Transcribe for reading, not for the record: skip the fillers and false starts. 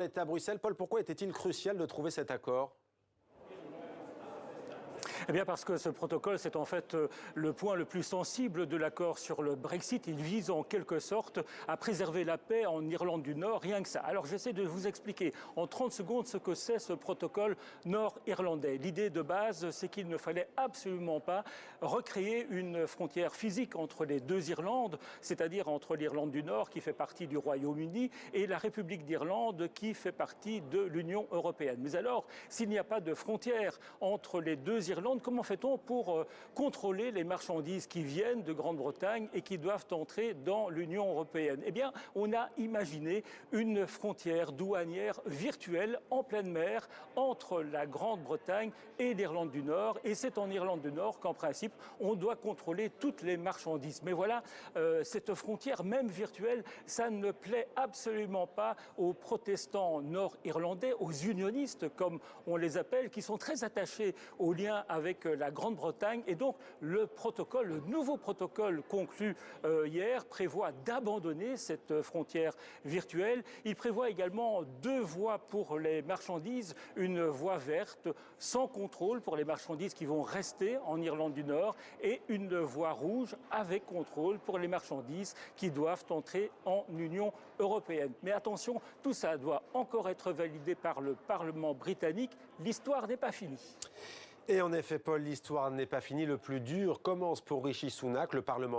Est à Bruxelles. Paul, pourquoi était-il crucial de trouver cet accord ? Eh bien parce que ce protocole, c'est en fait le point le plus sensible de l'accord sur le Brexit. Il vise en quelque sorte à préserver la paix en Irlande du Nord, rien que ça. Alors j'essaie de vous expliquer en 30 secondes ce que c'est ce protocole nord-irlandais. L'idée de base, c'est qu'il ne fallait absolument pas recréer une frontière physique entre les deux Irlandes, c'est-à-dire entre l'Irlande du Nord, qui fait partie du Royaume-Uni, et la République d'Irlande, qui fait partie de l'Union européenne. Mais alors, s'il n'y a pas de frontière entre les deux Irlandes, comment fait-on pour contrôler les marchandises qui viennent de Grande-Bretagne et qui doivent entrer dans l'Union européenne? Eh bien, on a imaginé une frontière douanière virtuelle en pleine mer entre la Grande-Bretagne et l'Irlande du Nord. Et c'est en Irlande du Nord qu'en principe, on doit contrôler toutes les marchandises. Mais voilà, cette frontière, même virtuelle, ça ne plaît absolument pas aux protestants nord-irlandais, aux unionistes, comme on les appelle, qui sont très attachés aux liens avec la Grande-Bretagne. Et donc, le nouveau protocole conclu hier prévoit d'abandonner cette frontière virtuelle. Il prévoit également 2 voies pour les marchandises, une voie verte sans contrôle pour les marchandises qui vont rester en Irlande du Nord et une voie rouge avec contrôle pour les marchandises qui doivent entrer en Union européenne. Mais attention, tout ça doit encore être validé par le Parlement britannique. L'histoire n'est pas finie. Et en effet, Paul, l'histoire n'est pas finie. Le plus dur commence pour Rishi Sunak. Le Parlement